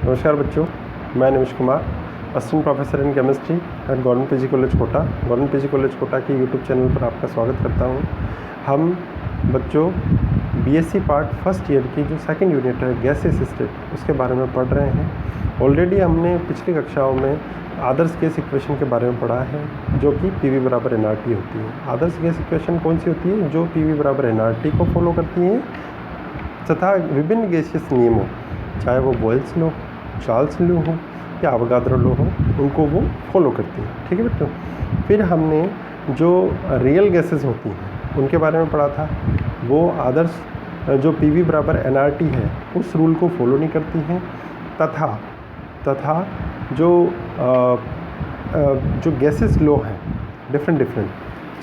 नमस्कार बच्चों, मैं Nimish Kumar, assistant professor in chemistry at government PG college Kota. Government PG college Kota की यूट्यूब चैनल पर आपका स्वागत करता हूं। हम बच्चों बीएससी पार्ट फर्स्ट ईयर की जो सेकंड यूनिट है गैस असिस्टेड, उसके बारे में पढ़ रहे हैं। ऑलरेडी हमने पिछली कक्षाओं में आदर्श गैस इक्वेशन के बारे में पढ़ा है, जो कि पीवी बराबर एनआरटी होती है। आदर्श गैस इक्वेशन कौन सी होती है? जो पीवी बराबर एनआरटी को फॉलो करती है तथा विभिन्न गैसियस नियमों, चाहे वो बॉयल्स लॉ, चार्ल्स लॉ हो या अवगाद्रो लॉ हो, उनको वो फॉलो करती है। ठीक है बच्चों। फिर हमने जो रियल गैसेस होती हैं उनके बारे में पढ़ा था। वो आदर्श जो पीवी बराबर एनआरटी है उस रूल को फॉलो नहीं करती हैं, तथा जो गैसेस लॉ हैं डिफरेंट,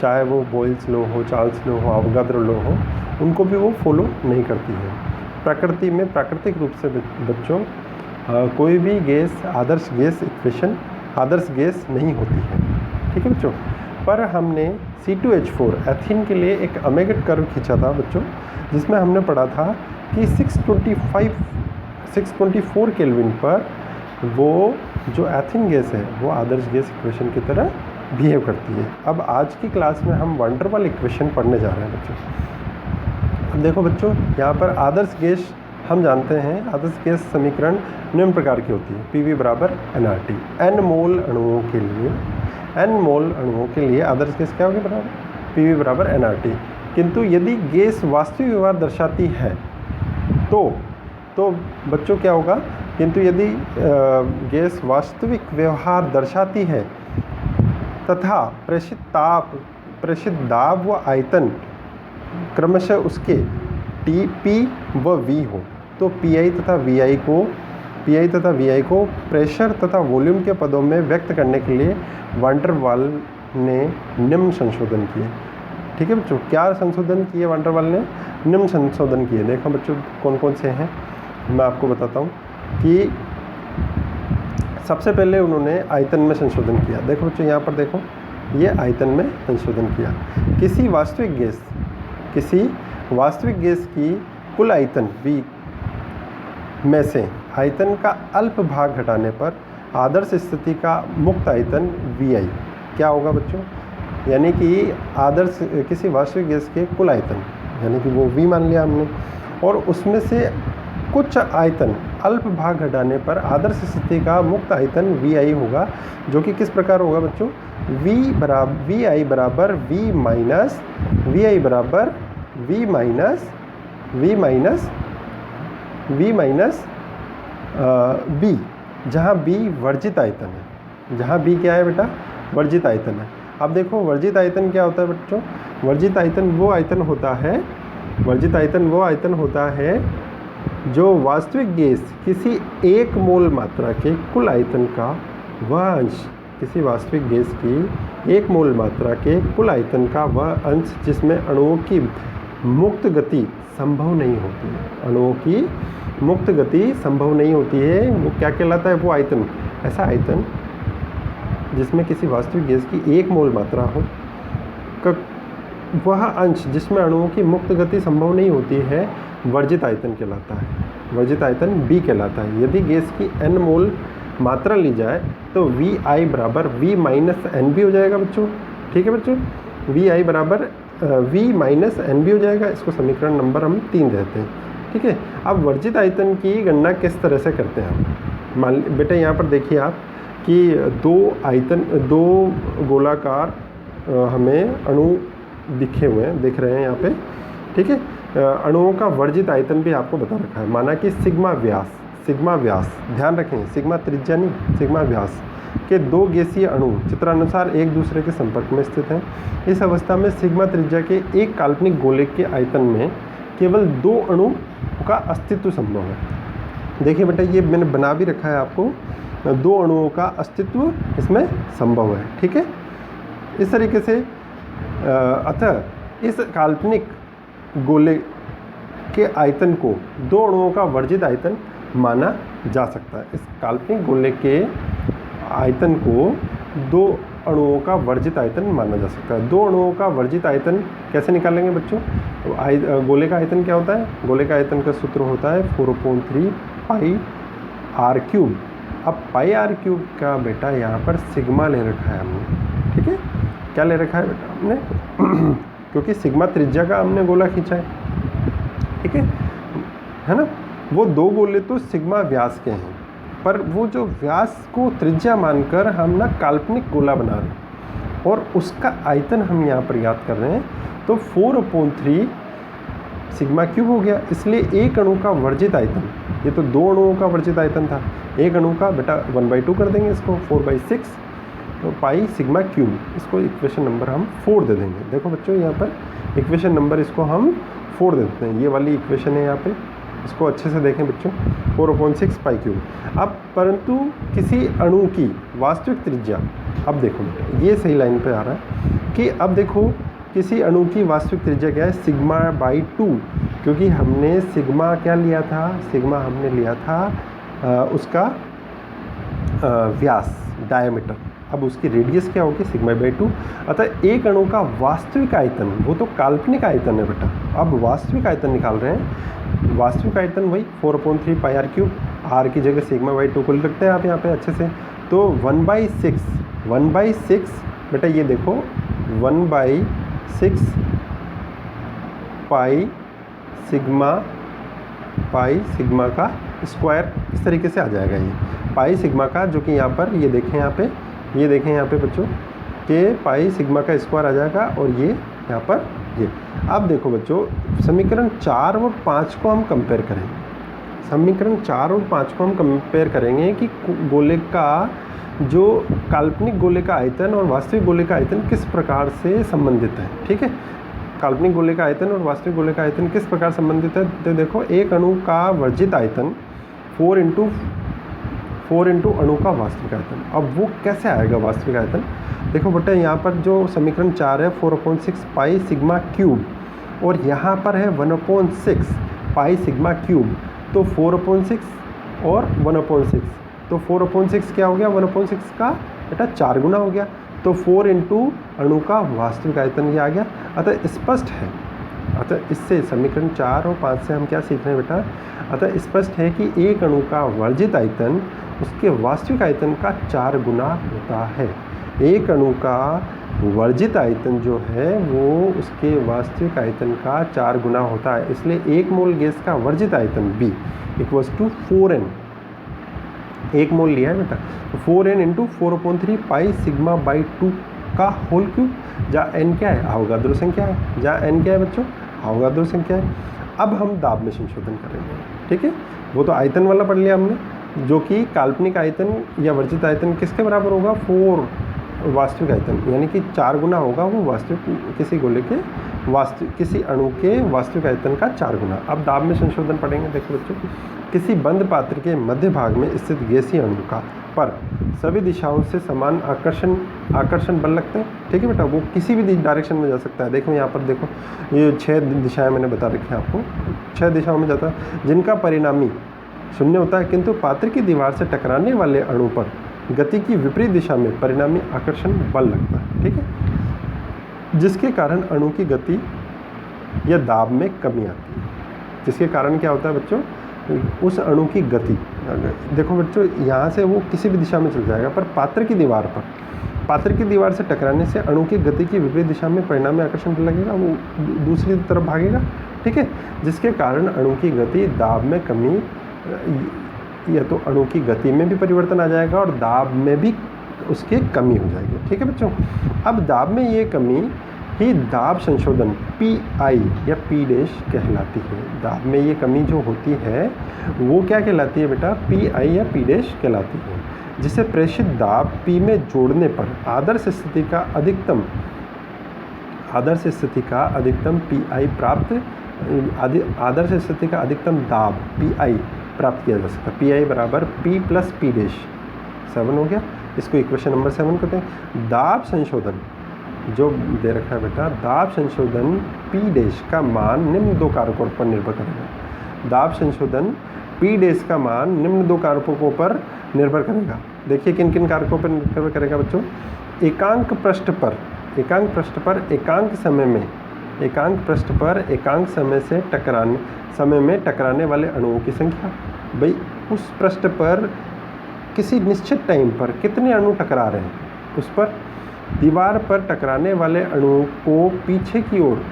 चाहे वो बॉयल्स लॉ हो, चार्ल्स लॉ हो, अवगाद्रो लॉ हो, उनको भी वो फॉलो नहीं करती है। प्रकृति में प्राकृतिक रूप से बच्चों कोई भी गैस आदर्श गैस इक्वेशन आदर्श गैस नहीं होती है। ठीक है बच्चों। पर हमने C2H4 एथीन के लिए एक अमेगेट कर्व खींचा था बच्चों, जिसमें हमने पढ़ा था कि 624 केल्विन पर वो जो एथीन गैस है वो आदर्श गैस इक्वेशन की तरह बिहेव करती है। अब आज की क्लास में हम वैन डर वाल इक्वेशन पढ़ने जा रहे हैं बच्चों। अब देखो बच्चों, यहाँ पर आदर्श गैस हम जानते हैं, आदर्श गैस समीकरण निम्न प्रकार की होती है। पीवी बराबर एनआरटी। n मोल अणुओं के लिए आदर्श गैस क्या होगी? बराबर पीवी बराबर एनआरटी। किंतु यदि गैस वास्तविक व्यवहार दर्शाती है तो बच्चों क्या होगा? किंतु यदि गैस वास्तविक व्यवहार दर्शाती है तथा प्रेषित दाब व आयतन क्रमशः उसके P व V हो, तो PI तथा VI को प्रेशर तथा वॉल्यूम के पदों में व्यक्त करने के लिए वैन डर वाल ने निम्न संशोधन किए। ठीक है बच्चों। क्या संशोधन किए वैन डर वाल ने? निम्न संशोधन किए। देखो बच्चों कौन कौन से हैं, मैं आपको बताता हूँ कि सबसे पहले उन्होंने आयतन में संशोधन किया। देखो बच्चों यहाँ पर देखो, ये आयतन में संशोधन किया। किसी वास्तविक गैस की कुल आयतन V में से आयतन का अल्प भाग घटाने पर आदर्श स्थिति का मुक्त आयतन VI क्या होगा बच्चों? यानी कि आदर्श किसी वास्तविक गैस के कुल आयतन, यानी कि वो V मान लिया हमने, और उसमें से कुछ आयतन अल्प भाग घटाने पर आदर्श स्थिति का मुक्त आयतन VI होगा, जो कि किस प्रकार होगा बच्चों? VI बराबर V माइनस B, जहाँ B वर्जित आयतन है। जहाँ B क्या है बेटा? वर्जित आयतन है। अब देखो वर्जित आयतन क्या होता है बच्चों? वर्जित आयतन वो आयतन होता है जो वास्तविक गैस किसी एक मोल मात्रा के कुल आयतन का वह अंश, किसी वास्तविक गैस की एक मोल मात्रा के कुल आयतन का वह अंश जिसमें अणुओं की मुक्त गति संभव नहीं होती है। अणुओं की मुक्त गति संभव नहीं होती है, वो क्या कहलाता है? वो आयतन, ऐसा आयतन जिसमें किसी वास्तविक गैस की एक मोल मात्रा हो, वह अंश जिसमें अणुओं की मुक्त गति संभव नहीं होती है, वर्जित आयतन कहलाता है। वर्जित आयतन B कहलाता है। यदि गैस की n मोल मात्रा ली जाए तो VI बराबर V माइनस NB हो जाएगा बच्चों। ठीक है बच्चों। VI बराबर V माइनस NB हो जाएगा। इसको समीकरण नंबर हम 3 देते हैं। ठीक है। अब वर्जित आयतन की गणना किस तरह से करते हैं हम? मान बेटा यहाँ पर देखिए आप कि दो गोलाकार हमें अणु दिख रहे हैं यहाँ पे। ठीक है। अणुओं का वर्जित आयतन भी आपको बता रखा है। माना कि सिग्मा व्यास, ध्यान रखें, सिग्मा त्रिज्या नहीं, सिग्मा व्यास के दो गैसीय अणु चित्रानुसार एक दूसरे के संपर्क में स्थित हैं। इस अवस्था में सिग्मा त्रिज्या के एक काल्पनिक गोले के आयतन में केवल 2 अणु का अस्तित्व संभव है। देखिए बेटा, ये मैंने बना भी रखा है आपको, 2 अणुओं का अस्तित्व इसमें संभव है। ठीक है। इस तरीके से अतः इस काल्पनिक गोले के आयतन को 2 अणुओं का वर्जित आयतन माना जा सकता है। इस काल्पनिक गोले के आयतन को 2 अणुओं का वर्जित आयतन माना जा सकता है। 2 अणुओं का वर्जित आयतन कैसे निकालेंगे बच्चों? तो गोले का आयतन क्या होता है? गोले का आयतन का सूत्र होता है 4/3 पाई आर क्यूब। अब पाई आर क्यूब का बेटा यहाँ पर सिग्मा ले रखा है हमने, ठीक है। क्या ले रखा है बेटा हमने क्योंकि सिग्मा त्रिज्या का हमने गोला खींचा है, ठीक है ना। वो दो गोले तो सिग्मा व्यास के हैं, पर वो जो व्यास को त्रिज्या मानकर हम ना काल्पनिक गोला बना रहे हैं और उसका आयतन हम यहाँ पर याद कर रहे हैं। तो 4/3 सिग्मा क्यूब हो गया। इसलिए एक अणु का वर्जित आयतन, ये तो दो अणुओं का वर्जित आयतन था, एक अणु का बेटा 1/2 कर देंगे इसको, 4/6, तो पाई सिग्मा क्यूब। इसको इक्वेशन नंबर हम 4 दे देंगे। देखो बच्चों यहाँ पर इक्वेशन नंबर इसको हम 4 दे देते हैं, ये वाली इक्वेशन है यहाँ पे, इसको अच्छे से देखें बच्चों, 4/6 पाई क्यूब। अब परंतु किसी अणु की वास्तविक त्रिज्या, अब देखो ये सही लाइन पे आ रहा है कि अब देखो किसी अणु की वास्तविक त्रिज्या क्या है, सिग्मा/2, क्योंकि हमने सिग्मा क्या लिया था, सिग्मा हमने लिया था उसका व्यास, डायमीटर। अब उसकी रेडियस क्या होगी, सिग्मा/2। अतः एक अणु का वास्तविक आयतन, वो तो काल्पनिक आयतन है बेटा, अब वास्तविक आयतन निकाल रहे हैं। वास्तविक आयतन वही 4/3 पाई आर क्यूब, आर की जगह सिग्मा/2 को लिख सकते हैं आप यहाँ पे अच्छे से। तो 1/6 बेटा ये देखो 1/6 पाई सिग्मा का स्क्वायर, इस तरीके से आ जाएगा ये पाई सिग्मा का, जो कि यहाँ पर ये देखें यहाँ पे, ये देखें यहाँ पे बच्चों कि पाई सिग्मा का स्क्वायर आ जाएगा और ये यहाँ पर ये। अब देखो बच्चों समीकरण 4 और 5 को हम कंपेयर करें, समीकरण 4 और 5 को हम कंपेयर करेंगे कि गोले का जो काल्पनिक गोले का आयतन और वास्तविक गोले का आयतन किस प्रकार से संबंधित है, ठीक है। काल्पनिक गोले का आयतन और वास्तविक गोले का आयतन किस प्रकार संबंधित है, तो देखो एक अणु का वर्जित आयतन 4 इंटू अणु का वास्तविक आयतन। अब वो कैसे आएगा वास्तविक आयतन, देखो बेटा यहाँ पर जो समीकरण 4 है 4/6 पाई सिग्मा क्यूब और यहाँ पर है 1/6 पाई सिग्मा क्यूब, तो 4/6 और 1/6, तो 4/6 क्या हो गया, 1/6 का बेटा 4 गुना हो गया, तो 4 इंटू अणु का वास्तविक आयतन ये आ गया। अतः स्पष्ट है, अतः इससे समीकरण 4 और 5 से हम क्या सीख रहे हैं बेटा, अतः स्पष्ट है कि एक अणु का वर्जित आयतन उसके वास्तविक आयतन का 4 गुना होता है। एक अणु का वर्जित आयतन जो है वो उसके वास्तविक आयतन का 4 गुना होता है। इसलिए 1 मोल गैस का वर्जित आयतन B = 4n, 1 मोल लिया है बेटा, तो 4n इंटू 4/3 पाई सिग्मा/2 का होल क्यूब, जहाँ n क्या है, अवगाद्रो संख्या है, जहाँ n क्या है बच्चों, अवगाद्रो संख्या है। अब हम दाब में संशोधन करेंगे, ठीक है। वो तो आयतन वाला पढ़ लिया हमने, जो कि काल्पनिक आयतन या वर्जित आयतन किसके बराबर होगा, 4 वास्तविक आयतन, यानी कि 4 गुना होगा वो वास्तविक किसी गोले के वास्तविक, किसी अणु के वास्तविक आयतन का 4 गुना। अब दाब में संशोधन पढ़ेंगे। देखो बच्चों, किसी बंद पात्र के मध्य भाग में स्थित गैसीय अणु का पर सभी दिशाओं से समान आकर्षण बल लगते हैं, ठीक है बेटा, वो किसी भी डायरेक्शन में जा सकता है। देखो यहाँ पर देखो, ये 6 दिशाएं मैंने बता रखी हैं आपको, 6 दिशाओं में जाता है, जिनका परिणामी 0 होता है, किंतु पात्र की दीवार से टकराने वाले अणु पर गति की विपरीत दिशा में परिणामी आकर्षण बल लगता है, ठीक है, जिसके कारण अणु की गति या दाब में कमी आती है। जिसके कारण क्या होता है बच्चों, उस अणु की गति, देखो बच्चों यहाँ से वो किसी भी दिशा में चल जाएगा, पर पात्र की दीवार से टकराने से अणु की गति की विपरीत दिशा में परिणामी आकर्षण बल लगेगा, वो दूसरी तरफ भागेगा, ठीक है, जिसके कारण अणु की गति, दाब में कमी, या तो अणु की गति में भी परिवर्तन आ जाएगा और दाब में भी उसकी कमी हो जाएगी, ठीक है बच्चों। अब दाब में ये कमी ही दाब संशोधन PI या P डैश कहलाती है। दाब में ये कमी जो होती है वो क्या कहलाती है बेटा, PI या P डैश कहलाती है, जिसे प्रेषित दाब P में जोड़ने पर आदर्श स्थिति का अधिकतम PI प्राप्त, आदर्श स्थिति का अधिकतम दाब PI प्राप्त किया जा सकता है। PI बराबर P प्लस P डैश, 7 हो गया, इसको इक्वेशन नंबर 7 कहते हैं। दाब संशोधन जो दे रखा है बेटा, दाब संशोधन P डैश का मान निम्न 2 कारकों पर निर्भर करेगा। दाब संशोधन P डैश का मान निम्न 2 कारकों पर निर्भर करेगा। देखिए किन किन कारकों पर निर्भर करेगा बच्चों, एकांक पृष्ठ पर एकांक समय में टकराने वाले अणुओं की संख्या। भाई उस पृष्ठ पर किसी निश्चित टाइम पर कितने अणु टकरा रहे हैं, उस पर दीवार पर टकराने वाले अणुओं को पीछे की ओर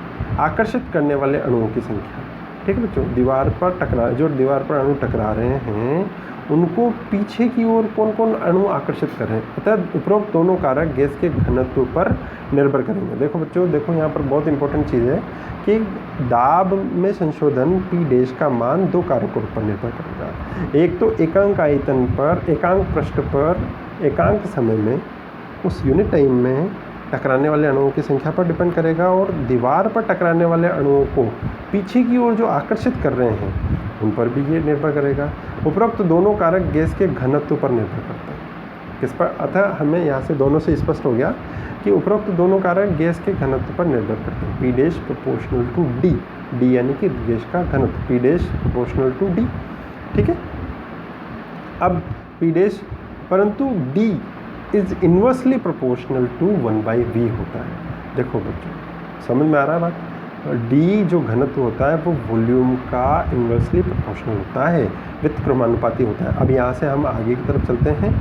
आकर्षित करने वाले अणुओं की संख्या। ठीक है बच्चों, दीवार पर अणु टकरा रहे हैं उनको पीछे की ओर कौन कौन अणु आकर्षित कर रहे हैं, अतः उपरोक्त दोनों कारक गैस के घनत्व पर निर्भर करेंगे। देखो बच्चों, देखो यहाँ पर बहुत इंपॉर्टेंट चीज़ है कि दाब में संशोधन P डैश का मान दो कारकों पर निर्भर करेगा। एक तो एकांक आयतन पर, एकांक पृष्ठ पर, एकांक समय में, उस यूनिट टाइम में टकराने वाले अणुओं की संख्या पर डिपेंड करेगा, और दीवार पर टकराने वाले अणुओं को पीछे की ओर जो आकर्षित कर रहे हैं उन पर भी ये निर्भर करेगा। उपरोक्त दोनों कारक गैस के घनत्व पर निर्भर करते हैं। किस पर? अतः हमें यहाँ से दोनों से स्पष्ट हो गया कि उपरोक्त दोनों कारक गैस के घनत्व पर निर्भर करते हैं। P dash proportional to D, D यानी कि गैस का घनत्व, P dash proportional to D। ठीक है, अब P डैश, परंतु D is inversely proportional to 1/V होता है। देखो बच्चों, समझ में आ रहा है बात? D जो घनत्व होता है वो वॉल्यूम का इन्वर्सली प्रोपोर्शनल होता है, व्युत्क्रमानुपाती होता है। अब यहाँ से हम आगे की तरफ चलते हैं।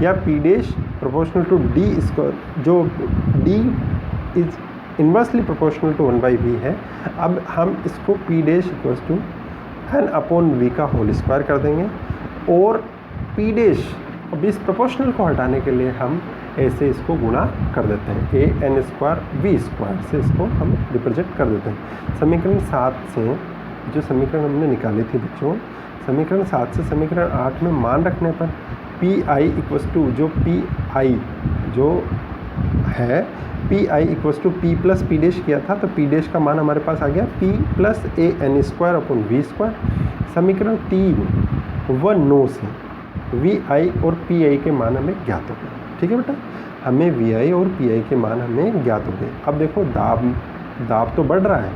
या P dash proportional to D square, जो D is inversely proportional to 1/V है। अब हम इसको P dash equals to n/V का होल स्क्वायर कर देंगे, और P डैश, अब इस प्रोपोर्शनल को हटाने के लिए हम ऐसे इसको गुणा कर देते हैं, an²v² से इसको हम रिप्रेजेंट कर देते हैं। समीकरण 7 से जो समीकरण हमने निकाली थी बच्चों, समीकरण 7 से समीकरण 8 में मान रखने पर Pi इक्वल्स टू, जो Pi जो है Pi equals to P plus P dash किया था, तो P डैश का मान हमारे पास आ गया P प्लस an²/v²। समीकरण 3 व 9 से Vi और Pi के मान हमें ज्ञात हो गए। ठीक है बेटा, हमें Vi और Pi के मान हमें ज्ञात हो गए। अब देखो, दाब तो बढ़ रहा है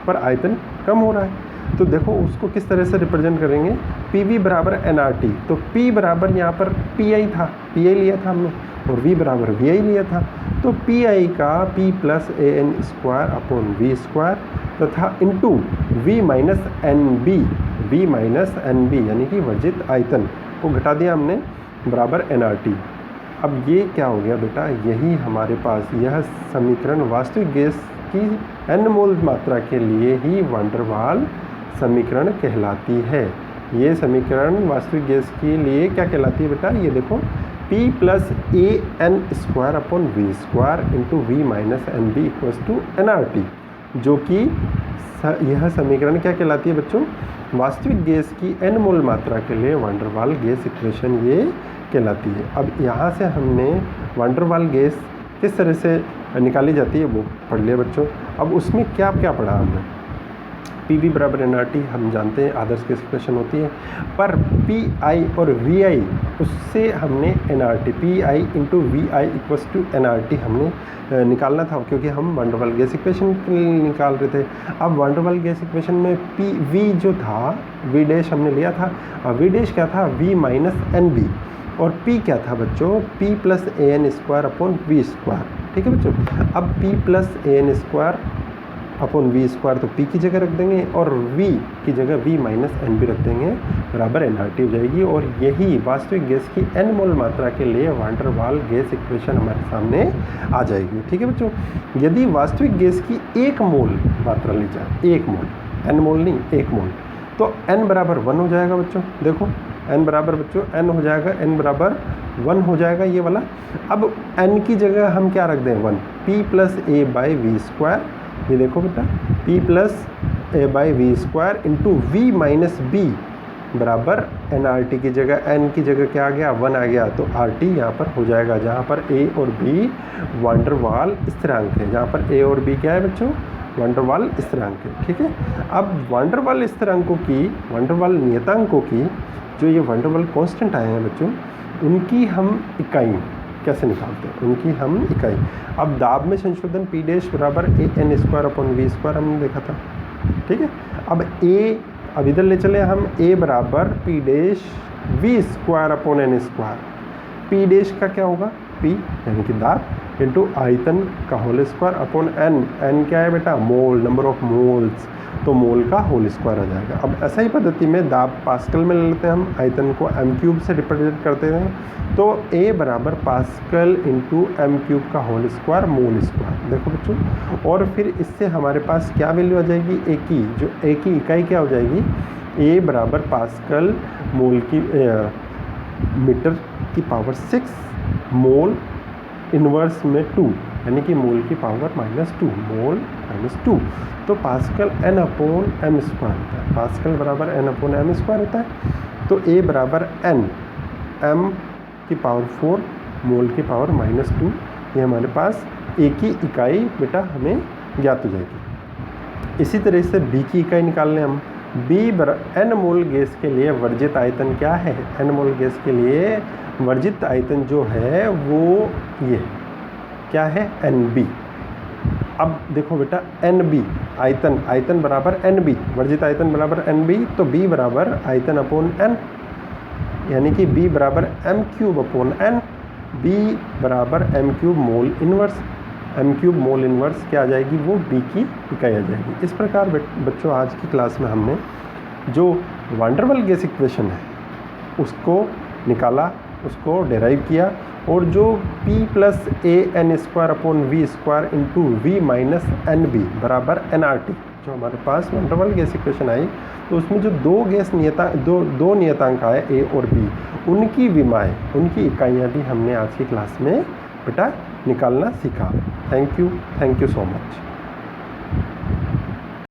पर आयतन कम हो रहा है, तो देखो उसको किस तरह से रिप्रेजेंट करेंगे। PV बराबर nRT, तो P बराबर यहाँ पर Pi था, Pi लिया था हमने, और V बराबर Vi लिया था, तो Pi का P प्लस an²/v² तथा इंटू V माइनस NB यानी कि वर्जित आयतन को घटा दिया हमने, बराबर nRT। अब ये क्या हो गया बेटा, यही हमारे पास यह समीकरण वास्तविक गैस की n मोल मात्रा के लिए ही वान डर वाल समीकरण कहलाती है। ये समीकरण वास्तविक गैस के लिए क्या कहलाती है बेटा, ये देखो, P प्लस an²/v² into V minus NB equals to nRT, जो कि यह समीकरण क्या कहलाती है बच्चों, वास्तविक गैस की n मोल मात्रा के लिए वान डर वाल गैस इक्वेशन ये कहलाती है। अब यहाँ से हमने वान डर वाल गैस किस तरह से निकाली जाती है वो पढ़ लिया बच्चों। अब उसमें क्या क्या पढ़ा हमने, PV बराबर nRT हम जानते हैं आदर्श गैस इक्वेशन होती है, पर Pi और Vi उससे हमने nRT Pi into Vi equals to nRT हमने निकालना था, क्योंकि हम वान डर वाल गैस इक्वेशन निकाल रहे थे। अब वान डर वाल गैस इक्वेशन में V जो था, V डैश हमने लिया था, और V डैश क्या था, V माइनस NB, और P क्या था बच्चों, P प्लस an²/v²। ठीक है बच्चों, अब P प्लस an²/v² तो P की जगह रख देंगे, और V की जगह V माइनस NB रख देंगे, बराबर nRT हो जाएगी। और यही वास्तविक गैस की n मोल मात्रा के लिए वान डर वाल गैस इक्वेशन हमारे सामने आ जाएगी। ठीक है बच्चों, यदि वास्तविक गैस की 1 मोल मात्रा ली जाए, 1 मोल, n मोल नहीं, 1 मोल, तो n बराबर 1 हो जाएगा बच्चों। देखो n बराबर बच्चों n हो जाएगा, n बराबर 1 हो जाएगा ये वाला। अब n की जगह हम क्या रख दें, 1, P प्लस a/v²। ये देखो बेटा, P plus a/v² into V minus B बराबर nRT की जगह, n की जगह क्या आ गया, 1 आ गया, तो RT यहाँ पर हो जाएगा, जहाँ पर a और b वान डर वाल स्थिरांक है। जहाँ पर a और b क्या है बच्चों, वान डर वाल स्थिरांक है। ठीक है, अब वान डर वाल स्थिरांकों की, वान डर वाल नियतांकों की, जो ये वान डर वाल कांस्टेंट आए हैं बच्चों, उनकी हम इकाई कैसे निकालते हैं, उनकी हम इकाई। अब दाब में संशोधन P डैश बराबर an²/v² हमने देखा था। ठीक है, अब इधर ले चले हम, a बराबर P dash v²/n²। P dash का क्या होगा, P यानी कि दाब इंटू आयतन का whole square upon n। n क्या है बेटा, मोल, नंबर ऑफ मोल्स, तो मोल का होल स्क्वायर आ जाएगा। अब ऐसा ही पद्धति में दाब पास्कल में ले लेते हैं हम, आयतन को एम क्यूब से रिप्रेजेंट करते हैं, तो ए बराबर पास्कल इंटू एम क्यूब का होल स्क्वायर मोल स्क्वायर। देखो बच्चों, और फिर इससे हमारे पास क्या वैल्यू आ जाएगी, ए की, जो ए की इकाई क्या हो जाएगी, ए बराबर पास्कल मोल की मीटर की पावर 6 मोल इन्वर्स में 2, यानी कि मोल की पावर -2, मोल -2। तो pascal n upon m square होता है, पास्कल बराबर n अपॉन एम स्क्वायर होता है। तो a बराबर n, m की पावर 4 मोल की पावर -2, ये हमारे पास a की इकाई बेटा हमें ज्ञात हो जाएगी। इसी तरह से b की इकाई निकाल लें हम। b n मोल गैस के लिए वर्जित आयतन क्या है, n मोल गैस के लिए वर्जित आयतन जो है वो ये क्या है, NB। अब देखो बेटा NB आयतन, आयतन बराबर NB, वर्जित आयतन बराबर NB, तो B बराबर आयतन अपॉन N, यानी कि B बराबर m cube upon N, B बराबर m क्यूब मोल इन्वर्स, m क्यूब मोल इन्वर्स क्या आ जाएगी, वो B की इकाई आ जाएगी। इस प्रकार बच्चों आज की क्लास में हमने जो van der Waals gas equation है उसको निकाला, उसको डेराइव किया, और जो P plus a n square upon v square into v minus n b बराबर NRT, जो हमारे पास van der Waals gas equation आई, तो उसमें जो दो नियतांक आए A और B, उनकी विमाएँ, उनकी इकाइयाँ भी हमने आज की क्लास में बेटा निकालना सीखा। Thank you so much.